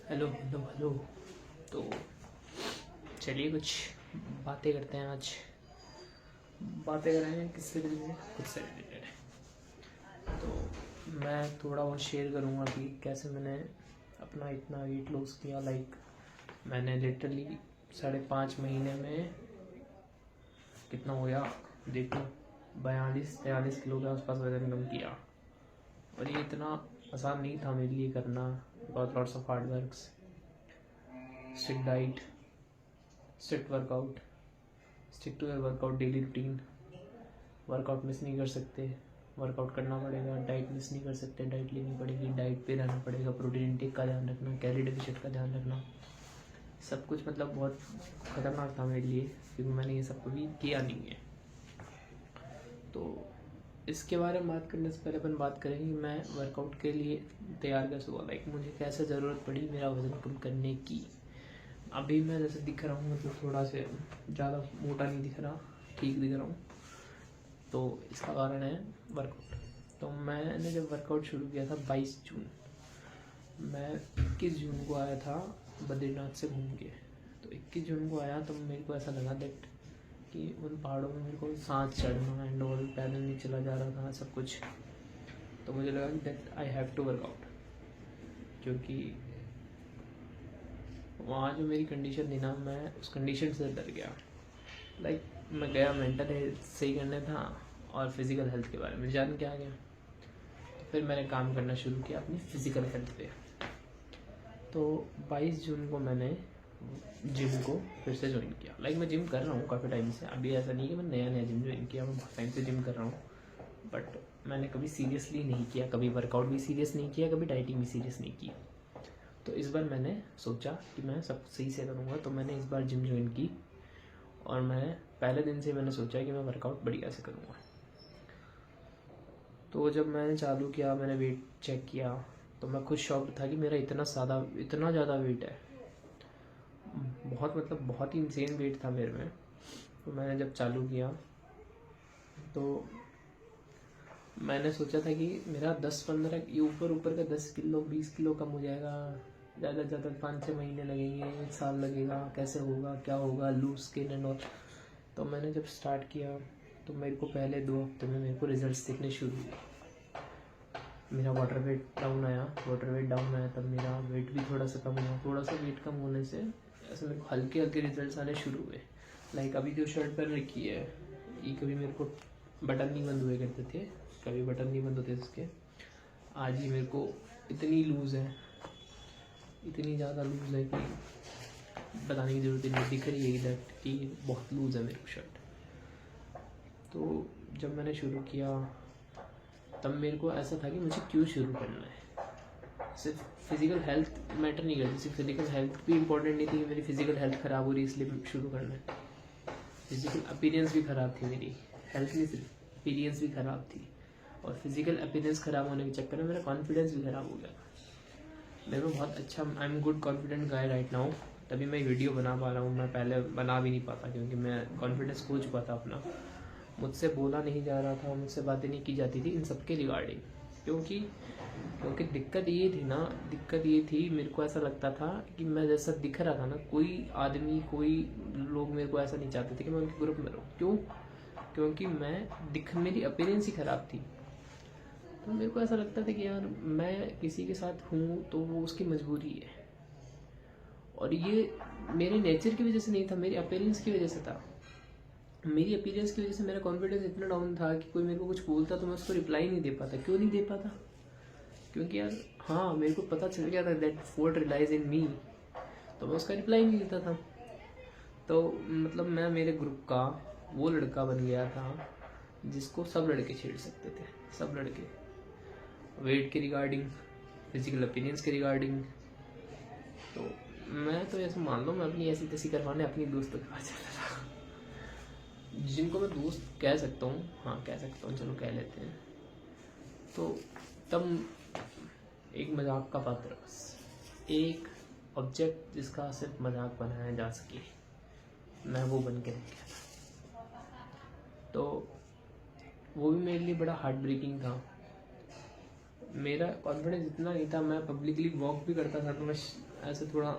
Hello hello hello. तो चलिए कुछ बातें करते हैं। आज बातें करेंगे किससे रिलेटेड, खुद से रिलेटेड। तो मैं थोड़ा बहुत शेयर करूँगा कि कैसे मैंने अपना इतना वेट लॉस किया। मैंने लिटरली 5.5 महीने में कितना हो गया देखो, 42-43 किलो के आसपास वजन कम किया। और ये इतना आसान नहीं था मेरे लिए करना। बहुत lots of hard works, strict diet, strict workout, stick to your workout daily routine. Workout miss नहीं कर सकते, वर्कआउट करना पड़ेगा। डाइट मिस नहीं कर सकते, डाइट लेनी पड़ेगी, डाइट पे रहना पड़ेगा। प्रोटीन इंटेक का ध्यान रखना, कैलोरी डेफिसिट का ध्यान रखना। सब कुछ मतलब बहुत ख़तरनाक था मेरे लिए, क्योंकि मैंने ये सब कभी किया नहीं है। तो इसके बारे में बात करने से पहले अपन बात करेंगे कि मैं वर्कआउट के लिए तैयार कैसे हुआ। मुझे कैसे ज़रूरत पड़ी मेरा वज़न कम करने की। अभी मैं जैसे दिख रहा हूँ, मतलब थोड़ा से ज़्यादा मोटा नहीं दिख रहा, ठीक दिख रहा हूँ। तो इसका कारण है वर्कआउट। तो मैंने जब वर्कआउट शुरू किया था 22 जून, मैं 21 जून को आया था बद्रीनाथ से घूम के। तो 21 जून को आया तो मेरे को ऐसा लगा दैट कि उन पहाड़ों में मेरे को सांस चढ़ना एंड ऑल, पैदल नहीं चला जा रहा था सब कुछ। तो मुझे लगा कि that I have to workout, क्योंकि वहाँ जो मेरी कंडीशन थी ना, मैं उस कंडीशन से डर गया। मैं गया मेंटल हेल्थ सही करने था और फिज़िकल हेल्थ के बारे में जान के आ गया। तो फिर मैंने काम करना शुरू किया अपनी फ़िज़िकल हेल्थ पे। तो 22 जून को मैंने जिम को फिर से ज्वाइन किया। मैं जिम कर रहा हूँ काफ़ी टाइम से। अभी ऐसा नहीं कि मैं नया नया जिम ज्वाइन किया, मैं बहुत टाइम से जिम कर रहा हूँ। बट मैंने कभी सीरियसली नहीं किया, कभी वर्कआउट भी सीरियस नहीं किया, कभी डाइटिंग भी सीरियस नहीं की। तो इस बार मैंने सोचा कि मैं सब सही से करूँगा, तो मैंने इस बार जिम ज्वाइन की। और मैं पहले दिन से मैंने सोचा कि मैं वर्कआउट बढ़िया से करूँगा। तो जब मैंने चालू किया, मैंने वेट चेक किया, तो मैं खुद शॉक था कि मेरा इतना ज़्यादा वेट है। बहुत ही इंसेन वेट था मेरे में। तो मैंने जब चालू किया तो मैंने सोचा था कि मेरा 10-15 ऊपर का 10 किलो 20 किलो कम हो जाएगा। ज़्यादा से ज़्यादा 5-6 महीने लगेंगे, 1 साल लगेगा, कैसे होगा, क्या होगा, लूज स्किन एंड ऑल। तो मैंने जब स्टार्ट किया तो मेरे को पहले 2 हफ्ते में मेरे को रिजल्ट्स दिखने शुरू हुए। मेरा वाटर वेट डाउन आया, तब मेरा वेट भी थोड़ा सा कम हुआ। थोड़ा सा वेट कम होने से ऐसे मेरे को हल्के हल्के रिजल्ट्स आने शुरू हुए। अभी जो शर्ट पहन रखी है, ये कभी मेरे को बटन नहीं बंद हुए करते थे, कभी बटन नहीं बंद होते इसके। आज ही मेरे को इतनी लूज़ है, इतनी ज़्यादा लूज़ है कि बताने की ज़रूरत नहीं, दिख रही है दैट कि बहुत लूज़ है मेरी शर्ट। तो जब मैंने शुरू किया तब मेरे को ऐसा था कि मुझे क्यों शुरू करना है। सिर्फ फिज़िकल हेल्थ मैटर नहीं करती, सिर्फ फिज़िकल हेल्थ भी इम्पोर्टेंट नहीं थी कि मेरी फिज़िकल हेल्थ ख़राब हो रही है इसलिए शुरू करना है। फिज़िकल अपीयरेंस भी ख़राब थी मेरी, हेल्थ नहीं सिर्फ अपीयरेंस भी ख़राब थी। और फिज़िकल अपीयरेंस ख़राब होने के चक्कर में मेरा कॉन्फिडेंस भी ख़राब हो गया था। मेरे को बहुत अच्छा, I am good confident guy right now, तभी मैं वीडियो बना पा रहा हूँ। मैं पहले बना भी नहीं पाता, क्योंकि मैं कॉन्फिडेंस खो चुका था अपना। मुझसे बोला नहीं जा रहा था, मुझसे बातें नहीं की जाती थी इन सब के रिगार्डिंग। क्योंकि दिक्कत ये थी, मेरे को ऐसा लगता था कि मैं जैसा दिख रहा था ना, कोई आदमी, कोई लोग मेरे को ऐसा नहीं चाहते थे कि मैं उनके ग्रुप में रहूँ। क्यों? क्योंकि मेरी अपीयरेंस ही ख़राब थी। तो मेरे को ऐसा लगता था कि यार मैं किसी के साथ हूँ तो वो उसकी मजबूरी है। और ये मेरे नेचर की वजह से नहीं था, मेरी अपीयरेंस की वजह से था। मेरी अपीयरेंस की वजह से मेरा कॉन्फिडेंस इतना डाउन था कि कोई मेरे को कुछ बोलता तो मैं उसको रिप्लाई नहीं दे पाता। क्यों नहीं दे पाता? क्योंकि यार हाँ, मेरे को पता चल गया था दैट फोर्ट रिलाइज इन मी, तो मैं उसका रिप्लाई नहीं देता था। तो मतलब मैं मेरे ग्रुप का वो लड़का बन गया था जिसको सब लड़के छेड़ सकते थे, सब लड़के, वेट के रिगार्डिंग, फिजिकल अपीयरेंस के रिगार्डिंग। तो मैं तो ऐसे मान लो, मैं अपनी ऐसी तैसी करवाने अपनी दोस्तों के पास चला था, जिनको मैं दोस्त कह सकता हूँ। हाँ कह सकता हूँ, चलो कह लेते हैं। तो तब एक मजाक का पात्र, बस एक ऑब्जेक्ट जिसका सिर्फ मजाक बनाया जा सके, मैं वो बन के रह गया था। तो वो भी मेरे लिए बड़ा हार्ट ब्रेकिंग था। मेरा कॉन्फिडेंस इतना नहीं था, मैं पब्लिकली वॉक भी करता था तो मैं ऐसे थोड़ा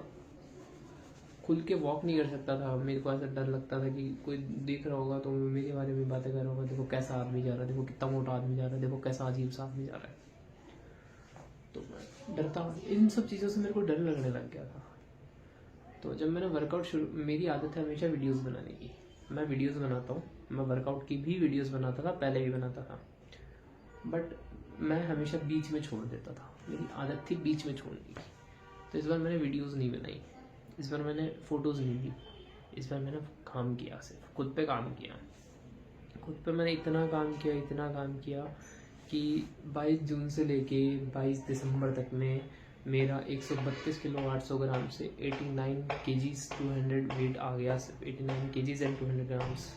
खुल के वॉक नहीं कर सकता था। मेरे को ऐसा डर लगता था कि कोई देख रहा होगा तो मेरे बारे में बातें कर रहा होगा, देखो कैसा आदमी जा रहा है, देखो कितना मोटा आदमी जा रहा है, देखो कैसा अजीब सा आदमी जा रहा है। तो मैं डरता, इन सब चीज़ों से मेरे को डर लगने लग गया था। तो जब मैंने वर्कआउट शुरू, मेरी आदत है हमेशा वीडियोस बनाने की, मैं वीडियोस बनाता हूँ, मैं वर्कआउट की भी वीडियोस बनाता था, पहले भी बनाता था, बट मैं हमेशा बीच में छोड़ देता था, मेरी आदत थी बीच में छोड़ने की। तो इस बार मैंने वीडियोस नहीं बनाई, इस बार मैंने फ़ोटोज़ नहीं ली, इस बार मैंने काम किया, सिर्फ खुद पे काम किया। खुद पे मैंने इतना काम किया कि 22 जून से लेके 22 दिसंबर तक में मेरा 132 किलो 800 ग्राम से 89 केजीज 200 वेट आ गया, सिर्फ 89 केजीज एंड 200 ग्राम्स।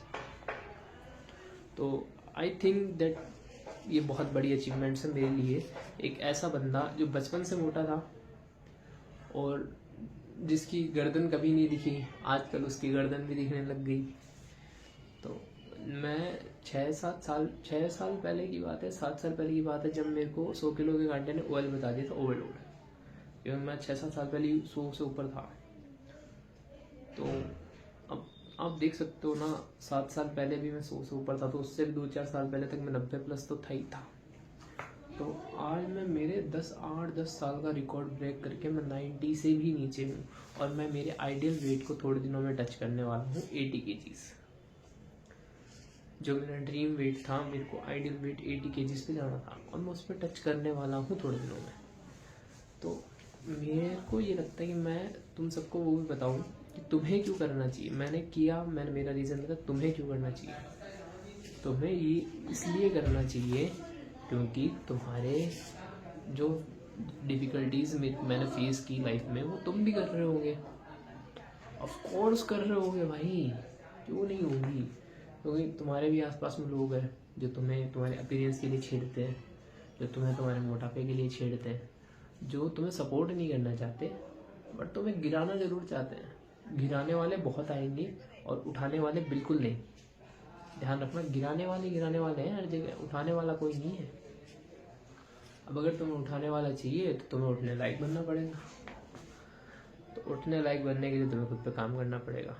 तो आई थिंक दैट ये बहुत बड़ी अचीवमेंट्स है मेरे लिए। एक ऐसा बंदा जो बचपन से मोटा था और जिसकी गर्दन कभी नहीं दिखी, आजकल उसकी गर्दन भी दिखने लग गई। तो मैं 6-7 साल पहले की बात है, 7 साल पहले की बात है, जब मेरे को 100 किलो के कांटे ने ऑयल बता दिया था ओवरलोड, क्योंकि मैं 6-7 साल पहले 100 से ऊपर था। तो अब आप देख सकते हो ना, 7 साल पहले भी मैं 100 से ऊपर था, तो उससे भी 2-4 साल पहले तक मैं 90 प्लस तो था ही था। तो आज मैं मेरे 8-10 साल का रिकॉर्ड ब्रेक करके मैं 90 से भी नीचे हूँ, और मैं मेरे आइडियल वेट को थोड़े दिनों में टच करने वाला हूँ, 80 केजीज। जो मेरा ड्रीम वेट था, मेरे को आइडियल वेट 80 केजीज पे जाना था, और मैं उस पर टच करने वाला हूँ थोड़े दिनों में। तो मेरे को ये लगता है कि मैं तुम सबको वो भी बताऊँ कि तुम्हें क्यों करना चाहिए। मैंने किया, मैंने मेरा रीज़न बताया, तुम्हें क्यों करना चाहिए। तुम्हें ये इसलिए करना चाहिए क्योंकि तुम्हारे जो डिफ़िकल्टीज़ मैंने फेस की लाइफ में, वो तुम भी कर रहे होगे, ऑफ कोर्स कर रहे होगे भाई, क्यों नहीं होगी। क्योंकि तुम्हारे भी आसपास में लोग हैं जो तुम्हें तुम्हारे अपीयरेंस के लिए छेड़ते हैं, जो तुम्हें तुम्हारे मोटापे के लिए छेड़ते हैं, जो तुम्हें सपोर्ट नहीं करना चाहते बट तुम्हें गिराना ज़रूर चाहते हैं। गिराने वाले बहुत आएंगे और उठाने वाले बिल्कुल नहीं। ध्यान रखना, गिराने वाले हैं हर जगह, उठाने वाला कोई नहीं है। अब अगर तुम्हें उठाने वाला चाहिए तो तुम्हें उठने लायक बनना पड़ेगा। तो उठने लायक बनने के लिए तुम्हें खुद पे काम करना पड़ेगा।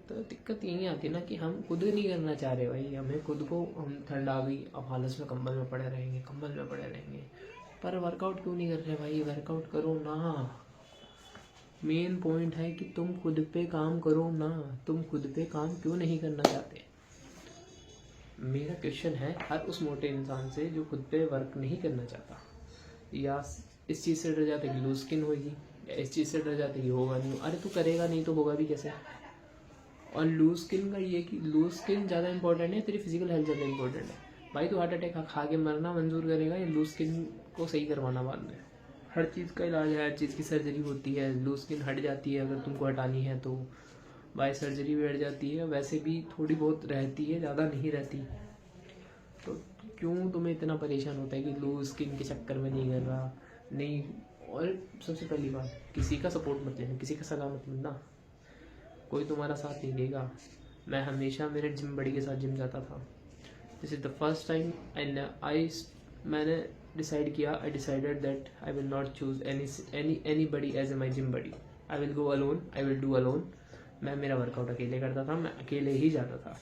तो दिक्कत यही आती है ना कि हम खुद नहीं करना चाह रहे भाई, हमें खुद को, हम ठंड आ गई अब हालत में कंबल में पड़े रहेंगे। पर वर्कआउट क्यों नहीं कर रहे भाई, वर्कआउट करो ना। मेन पॉइंट है कि तुम खुद पे काम करो ना, तुम खुद पे काम क्यों नहीं करना चाहते। मेरा क्वेश्चन है हर उस मोटे इंसान से जो खुद पे वर्क नहीं करना चाहता, या इस चीज़ से डर जाता है कि लूज स्किन होगी, या इस चीज़ से डर जाता है कि होगा नहीं। अरे तू करेगा नहीं तो होगा भी कैसे। और लूज स्किन का ये कि लूज स्किन ज़्यादा इंपॉर्टेंट है, तेरी फिजिकल हेल्थ ज़्यादा इंपॉर्टेंट है भाई। तू हार्ट अटैक खा के मरना मंजूर करेगा या लूज स्किन को सही करवाना बाद में। हर चीज़ का इलाज है, हर चीज़ की सर्जरी होती है। लूज स्किन हट जाती है अगर तुमको हटानी है तो, बाय सर्जरी भी हट जाती है, वैसे भी थोड़ी बहुत रहती है, ज़्यादा नहीं रहती। तो क्यों तुम्हें इतना परेशान होता है कि लूज स्किन के चक्कर में नहीं कर रहा नहीं। और सबसे पहली बात, किसी का सपोर्ट मत लेना, किसी का सलाह मत लेना, कोई तुम्हारा साथ नहीं देगा। मैं हमेशा मेरे जिम बड़ी के साथ जिम जाता था। This is the first time मैंने I decided that I will not choose anybody as a my gym buddy. I will go alone, I will do alone. मैं मेरा वर्कआउट अकेले करता था, मैं अकेले ही जाता था।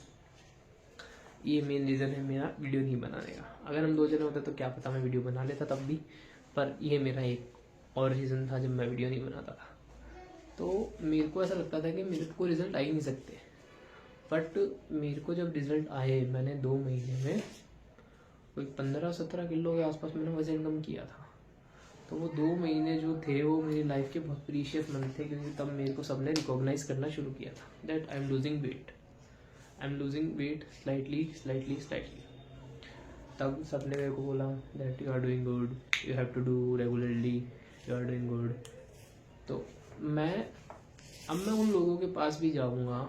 ये मेन रीज़न है मेरा वीडियो नहीं बनाने का। अगर हम 2 जने होते तो क्या पता मैं वीडियो बना लेता तब भी, पर ये मेरा एक और रीज़न था जब मैं वीडियो नहीं बनाता था। तो मेरे को ऐसा लगता था कि मेरे को रिज़ल्ट आ ही नहीं सकते, बट मेरे को जब रिज़ल्ट आए, मैंने 2 महीने में कोई 15-17 किलो के आसपास मैंने वज़न कम किया था। तो वो 2 महीने जो थे वो मेरी लाइफ के बहुत प्रीशियस मंथ थे, क्योंकि तब मेरे को सबने रिकॉग्नाइज करना शुरू किया था that I am losing weight slightly. तब सबने मेरे को बोला that you are doing good, you have to do regularly, you are doing good. तो अब मैं उन लोगों के पास भी जाऊंगा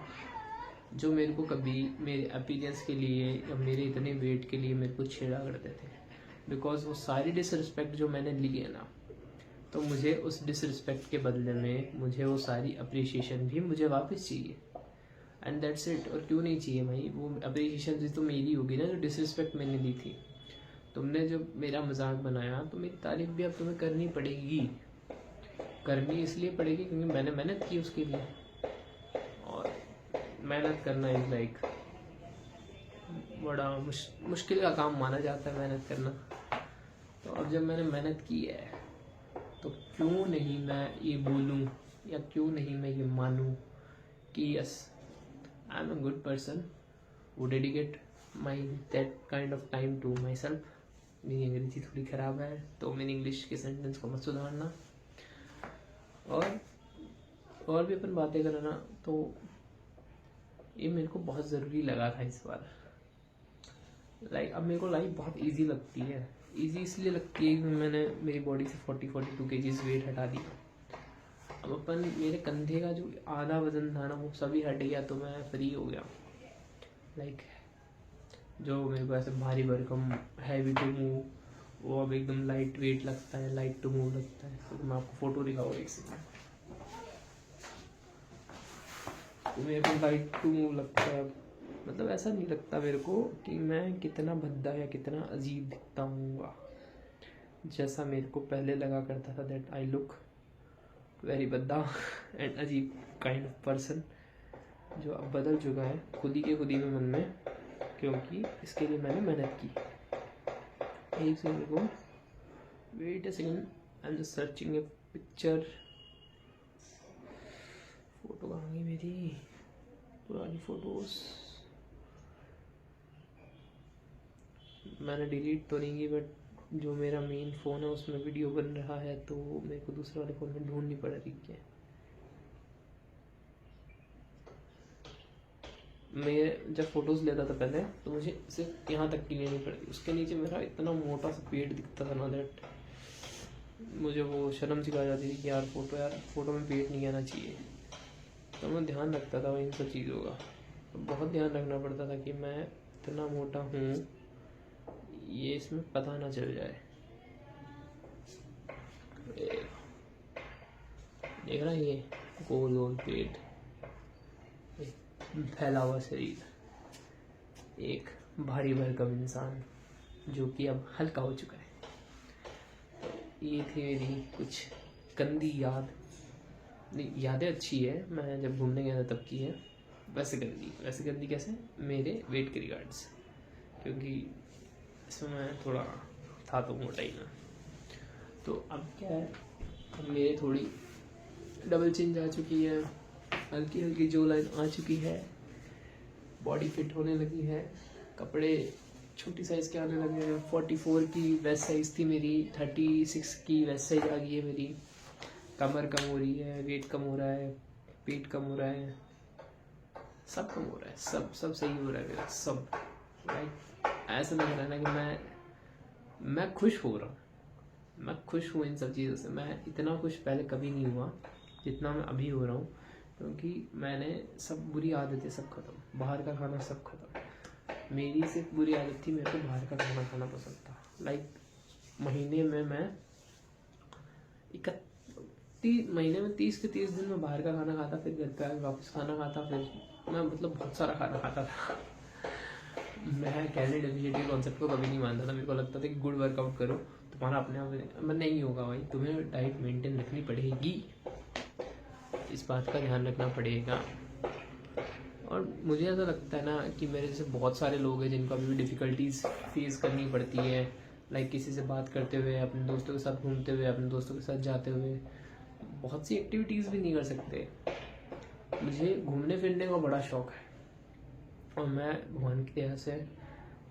जो मेरे को कभी मेरे अपीयरेंस के लिए या मेरे इतने वेट के लिए मेरे को छेड़ा करते थे, बिकॉज वो सारी डिसरिस्पेक्ट जो मैंने ली है ना, तो मुझे उस डिसरिस्पेक्ट के बदले में मुझे वो सारी अप्रिसिएशन भी मुझे वापस चाहिए, एंड दैट्स इट। और क्यों नहीं चाहिए भाई, वो अप्रिसिएशन भी तो मेरी होगी ना जो डिसरिस्पेक्ट मैंने ली थी। तुमने जब मेरा मजाक बनाया तो मेरी तारीफ भी अब तुम्हें करनी पड़ेगी। करनी इसलिए पड़ेगी क्योंकि मैंने मेहनत की उसके लिए, और मेहनत करना इज लाइक बड़ा मुश्किल का काम माना जाता है मेहनत करना। तो अब जब मैंने मेहनत की है तो क्यों नहीं मैं ये बोलूँ या क्यों नहीं मैं ये मानूँ कि yes I am a good person who dedicate my that kind of time to myself। मेरी अंग्रेजी थोड़ी ख़राब है तो मेरी इंग्लिश के सेंटेंस को मत सुधारना। और भी अपन बातें करना, तो ये मेरे को बहुत ज़रूरी लगा था इस बार। लाइक अब मेरे को लाइफ बहुत इजी लगती है। इजी इसलिए लगती है कि मैंने मेरी बॉडी से 42 kgs वेट हटा दिया। अब अपन मेरे कंधे का जो आधा वजन था ना वो सभी हट गया, तो मैं फ्री हो गया। लाइक जो मेरे को ऐसे भारी भरकम हैवी टू मूव वो अब एकदम लाइट वेट लगता है, लाइट टू मूव लगता है। तो मैं आपको फोटो दिखाऊँ एक सेकंड। तो मेरे को लाइट टू मूव लगता है, मतलब ऐसा नहीं लगता मेरे को कि मैं कितना भद्दा या कितना अजीब दिखता हूँ जैसा मेरे को पहले लगा करता था। दैट आई लुक वेरी भद्दा एंड अजीब काइंड ऑफ पर्सन, जो अब बदल चुका है खुद ही में मन में, क्योंकि इसके लिए मैंने मेहनत की। एक सेकंड को wait a second, I am just searching a picture. Photo कहाँ गई मेरी पुरानी फोटोज? मैंने डिलीट तो नहीं की, बट जो मेरा मेन फ़ोन है उसमें वीडियो बन रहा है, तो मेरे को दूसरे वाले फ़ोन में ढूंढनी पड़ रही है। मैं जब फोटोज़ लेता था पहले तो मुझे सिर्फ यहाँ तक की लेनी पड़ती, उसके नीचे मेरा इतना मोटा सा पेट दिखता था ना, दैट मुझे वो शर्म सिखा जाती थी कि यार फोटो में पेट नहीं आना चाहिए। तो मैं ध्यान रखता था इन सब चीज़ों का, तो बहुत ध्यान रखना पड़ता था कि मैं इतना मोटा हूँ ये इसमें पता ना चल जाए। देख रहा है ये गोल गोल पेट, फैला हुआ शरीर, एक भारी भरकम इंसान जो कि अब हल्का हो चुका है। तो ये थी मेरी कुछ गंदी यादें अच्छी है, मैं जब घूमने गया था तब की है। वैसे गंदी कैसे? मेरे वेट के रिगार्ड्स, क्योंकि इसमें मैं थोड़ा था तो मोटा ही ना। तो अब क्या है, अब मेरे थोड़ी डबल चिन आ चुकी है, हल्की हल्की जो लाइन आ चुकी है, बॉडी फिट होने लगी है, कपड़े छोटी साइज़ के आने लगे हैं। 44 की वेस्ट साइज़ थी मेरी, 36 की वेस्ट साइज़ आ गई है मेरी। कमर कम हो रही है, वेट कम हो रहा है, पेट कम हो रहा है, सब कम हो रहा है, सब सही हो रहा है मेरा सब। लाइक ऐसा लग रहा है ना कि मैं खुश हो रहा हूँ, मैं खुश हूँ इन सब चीज़ों से। मैं इतना खुश पहले कभी नहीं हुआ जितना मैं अभी हो रहा हूँ, क्योंकि मैंने सब बुरी आदतें सब खत्म, बाहर का खाना सब खत्म। मेरी सिर्फ बुरी आदत थी, मेरे को बाहर का खाना खाना पसंद था। लाइक महीने में 30 के 30 दिन में बाहर का खाना खाता, फिर घर पे आके वापस खाना खाता, फिर मैं मतलब बहुत सारा खाना खाता था। मैं कैलोरी डेफिशिएंसी कॉन्सेप्ट को कभी नहीं मानता था। मेरे को लगता था कि गुड वर्कआउट करो तुम्हारा अपने आप में नहीं होगा भाई, तुम्हें डाइट मेंटेन रखनी पड़ेगी, इस बात का ध्यान रखना पड़ेगा। और मुझे ऐसा लगता है ना कि मेरे जैसे बहुत सारे लोग हैं जिनको अभी भी डिफ़िकल्टीज़ फेस करनी पड़ती है। लाइक किसी से बात करते हुए, अपने दोस्तों के साथ घूमते हुए, अपने दोस्तों के साथ जाते हुए, बहुत सी एक्टिविटीज़ भी नहीं कर सकते। मुझे घूमने फिरने का बड़ा शौक़ है, और मैं भगवान की दया से,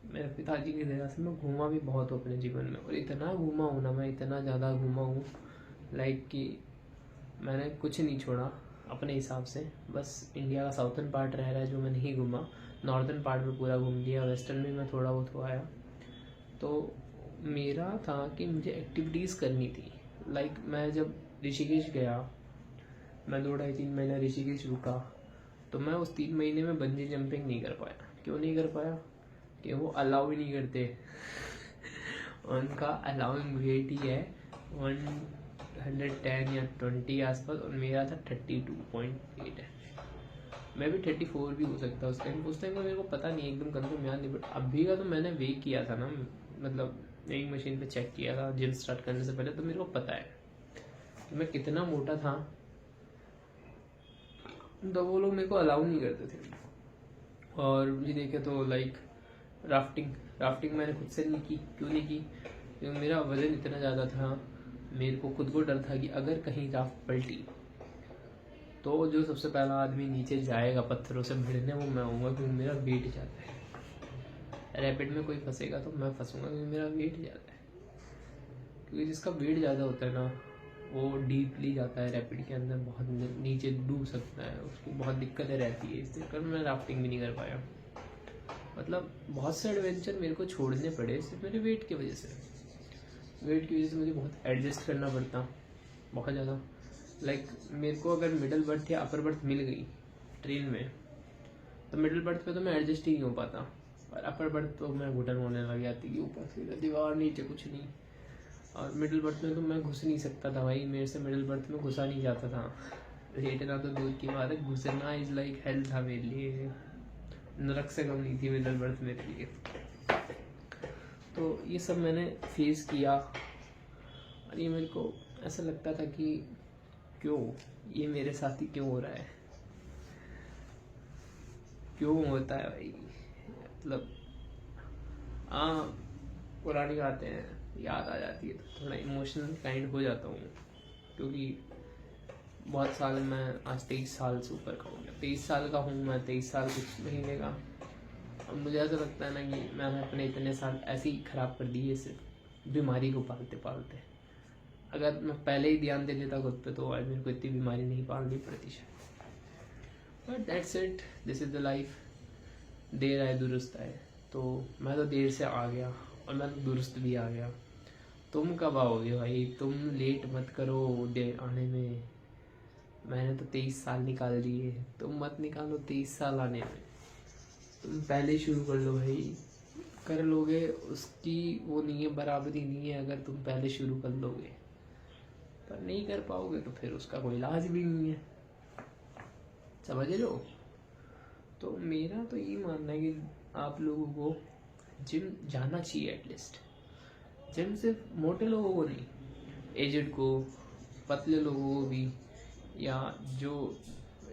मेरे पिताजी की दया से मैं घूमा भी बहुत हूँ अपने जीवन में। और इतना घूमा हूँ ना, मैं इतना ज़्यादा घूमा हूँ लाइक कि मैंने कुछ नहीं छोड़ा अपने हिसाब से। बस इंडिया का साउथर्न पार्ट रह रहा है जो मैं नहीं घूमा, नॉर्दर्न पार्ट में पूरा घूम लिया, वेस्टर्न में मैं थोड़ा बहुत हुआ आया। तो मेरा था कि मुझे एक्टिविटीज़ करनी थी। लाइक मैं जब ऋषिकेश गया, मैं 2-2.5-3 महीना ऋषिकेश रुका, तो मैं उस 3 महीने में बंजी जंपिंग नहीं कर पाया। क्यों नहीं कर पाया? कि वो अलाउ ही नहीं करते। उनका अलाउइंग वेट ही है 110 या 20 आसपास, और मेरा था 32.8 है। मैं भी 34 भी हो सकता उस टाइम का मेरे को पता नहीं, एकदम कंफर्म याद नहीं, बट अभी का तो मैंने वे किया था ना, मतलब एक मशीन पे चेक किया था जिम स्टार्ट करने से पहले, तो मेरे को पता है कि मैं कितना मोटा था। तो वो लोग मेरे को अलाउ नहीं करते थे। और भी देखे तो लाइक राफ्टिंग मैंने खुद से नहीं की। क्यों नहीं की? क्योंकि मेरा वजन इतना ज़्यादा था, मेरे को खुद को डर था कि अगर कहीं राफ्ट पलटी तो जो सबसे पहला आदमी नीचे जाएगा पत्थरों से भिड़ने वो मैं हूँगा, क्योंकि मेरा वेट ज़्यादा है। रैपिड में कोई फंसेगा तो मैं फंसूंगा, क्योंकि मेरा वेट ज़्यादा है। क्योंकि जिसका वेट ज़्यादा होता है ना वो डीपली जाता है रैपिड के अंदर, बहुत नीचे डूब सकता है, उसको बहुत दिक्कतें रहती है। इस चक्कर में मैं राफ्टिंग भी नहीं कर पाया। मतलब बहुत से एडवेंचर मेरे को छोड़ने पड़े सिर्फ मेरे वेट की वजह से। वेट की वजह से मुझे बहुत एडजस्ट करना पड़ता, बहुत ज़्यादा। लाइक मेरे को अगर मिडल बर्थ या अपर बर्थ मिल गई ट्रेन में तो मिडल बर्थ पे तो मैं एडजस्ट ही नहीं हो पाता, और अपर बर्थ तो मैं घुटन होने लग जाती कि ऊपर से दीवार नीचे कुछ नहीं। और मिडिल बर्थ में तो मैं घुस नहीं सकता था भाई, मेरे से मिडिल बर्थ में घुसा नहीं जाता था। लेटना तो दूर की बात है, घुसना इज लाइक हेल था मेरे लिए, नरक से कम नहीं थी मिडिल बर्थ मेरे लिए। तो ये सब मैंने फेस किया, और ये मेरे को ऐसा लगता था कि क्यों ये मेरे साथ ही क्यों हो रहा है, क्यों होता है भाई। मतलब पुरानी बातें याद आ जाती है तो थोड़ा इमोशनल काइंड हो जाता हूँ। क्योंकि बहुत साल, मैं आज 23 साल से ऊपर का हो गया, 23 साल का हूँ मैं, 23 साल कुछ महीने का। अब मुझे ऐसा लगता है ना कि मैंने अपने इतने साल ऐसे ही ख़राब कर दिए सिर्फ बीमारी को पालते पालते। अगर मैं पहले ही ध्यान दे लेता खुद पे तो आज मेरे को इतनी बीमारी नहीं पालनी पड़ती शायद। But that's it, this is the life. देर आए दुरुस्त आए। तो मैं तो देर से आ गया और मैं तो दुरुस्त भी आ गया। तुम कब आओगे भाई? तुम लेट मत करो देर आने में। मैंने तो 23 साल निकाल दिए, तुम मत निकालो 23 साल आने में। तुम पहले शुरू कर लो भाई, कर लोगे उसकी वो नहीं है, बराबरी नहीं है अगर तुम पहले शुरू कर लोगे। पर नहीं कर पाओगे तो फिर उसका कोई इलाज भी नहीं है, समझ रहे हो? तो मेरा तो ये मानना है कि आप लोगों को जिम जाना चाहिए एटलीस्ट। जिम सिर्फ मोटे लोगों को नहीं, एजेड को, पतले लोगों को भी, या जो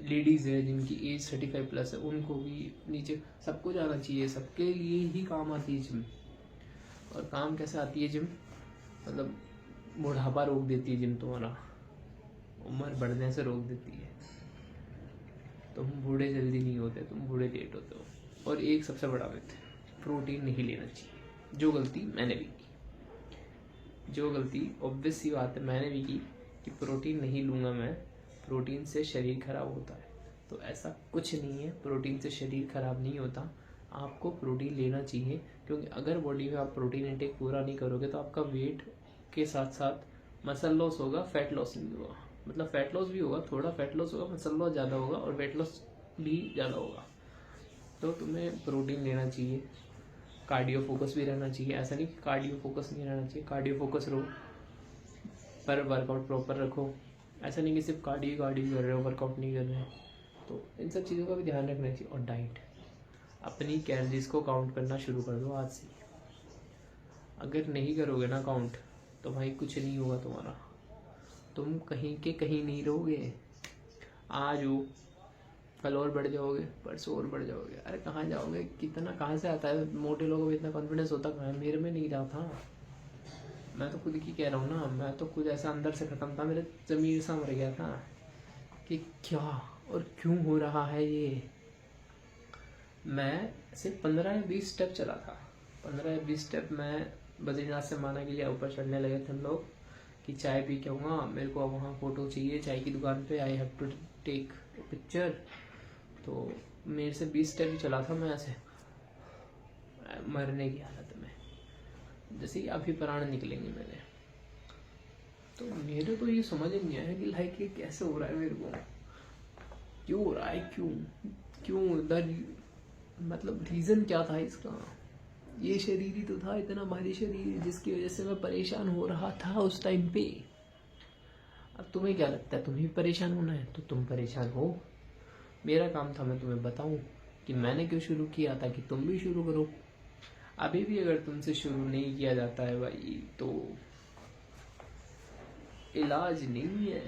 लेडीज़ है जिनकी एज 35+ है उनको भी, नीचे सबको जाना चाहिए। सबके लिए ही काम आती है जिम। और काम कैसे आती है जिम? मतलब बुढ़ापा रोक देती है जिम तुम्हारा, उम्र बढ़ने से रोक देती है। तुम बूढ़े जल्दी नहीं होते, तुम बूढ़े लेट होते हो। और एक सबसे बड़ा मिथ, प्रोटीन नहीं लेना चाहिए। जो गलती मैंने भी की, जो गलती ऑब्वियस सी बात है मैंने भी की कि प्रोटीन नहीं लूँगा मैं, प्रोटीन से शरीर खराब होता है। तो ऐसा कुछ नहीं है, प्रोटीन से शरीर खराब नहीं होता। आपको प्रोटीन लेना चाहिए, क्योंकि अगर बॉडी में आप प्रोटीन इंटेक पूरा नहीं करोगे तो आपका वेट के साथ साथ मसल लॉस होगा, फैट लॉस नहीं होगा। मतलब फैट लॉस भी होगा, थोड़ा फैट लॉस होगा, मसल लॉस ज़्यादा होगा और वेट लॉस भी ज़्यादा होगा। तो तुम्हें प्रोटीन लेना चाहिए। कार्डियो फोकस भी रहना चाहिए। ऐसा नहीं कि कार्डियो फोकस नहीं रहना चाहिए, कार्डियो फोकस रहो पर वर्कआउट प्रॉपर रखो। ऐसा नहीं कि सिर्फ कार्डियो कर रहे हो, वर्कआउट नहीं कर रहे हो। तो इन सब चीज़ों का भी ध्यान रखना चाहिए। और डाइट, अपनी कैलोरीज को काउंट करना शुरू कर दो आज से। अगर नहीं करोगे ना काउंट तो भाई कुछ नहीं होगा तुम्हारा, तुम कहीं के कहीं नहीं रहोगे। आज हो, कल और बढ़ जाओगे, परसों और बढ़ जाओगे। अरे कहाँ जाओगे? कितना कहाँ से आता है? मोटे लोगों में इतना कॉन्फिडेंस होता कहाँ है? मेरे में नहीं रहा था। मैं तो खुद की कह रहा हूँ ना, मैं तो खुद ऐसा अंदर से ख़त्म था, मेरे ज़मीर सा मर गया था कि क्या और क्यों हो रहा है ये। मैं सिर्फ 15 या 20 स्टेप चला था। 15 या 20 स्टेप मैं बद्रीनाथ से माना के लिए ऊपर चढ़ने लगे थे हम लोग कि चाय पी के आऊँगा, मेरे को वहाँ फ़ोटो चाहिए चाय की दुकान पे, I have to take picture. तो मेरे से 20 स्टेप ही चला था मैं ऐसे मरने की हालत में, जैसे ही अभी प्राण निकलेंगे मेरे। तो मेरे तो ये समझ नहीं आया कि लाइक ये कैसे हो रहा है, मेरे को क्यों हो रहा है, क्यों मतलब रीज़न क्या था इसका? ये शरीर ही तो था, इतना भारी शरीर जिसकी वजह से मैं परेशान हो रहा था उस टाइम पे। अब तुम्हें क्या लगता है तुम्हें भी परेशान होना है? तो तुम परेशान हो। मेरा काम था मैं तुम्हें बताऊं कि मैंने क्यों शुरू किया था कि तुम भी शुरू करो। अभी भी अगर तुमसे शुरू नहीं किया जाता है भाई तो इलाज नहीं है,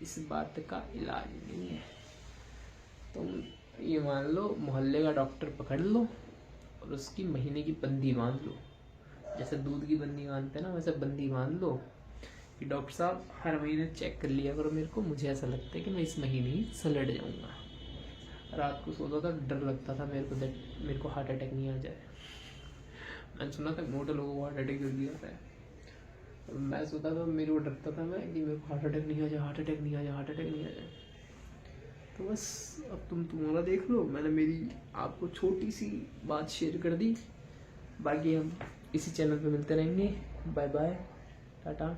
इस बात का इलाज नहीं है। तुम ये मान लो मोहल्ले का डॉक्टर पकड़ लो और उसकी महीने की बंदी बांध लो, जैसे दूध की बंदी बांधते हैं ना, वैसे बंदी बांध लो कि डॉक्टर साहब हर महीने चेक कर लिया करो मेरे को, मुझे ऐसा लगता है कि मैं इस महीने ही सलट जाऊंगा। रात को सोता था, डर लगता था मेरे को हार्ट अटैक नहीं आ जाए। मैंने सुना था मोटे लोगों को हार्ट अटैक जल्दी आता है, तो मैं सोता था, मेरे को डरता था मैं कि मेरे को हार्ट अटैक नहीं आ जाए, हार्ट अटैक नहीं आ जाए, हार्ट अटैक नहीं आ जाए। तो बस अब तुम्हारा देख लो, मैंने मेरी आपको छोटी सी बात शेयर कर दी। बाकी हम इसी चैनल पे मिलते रहेंगे। Bye bye, tata,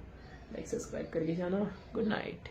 like subscribe करके जाना। Good night.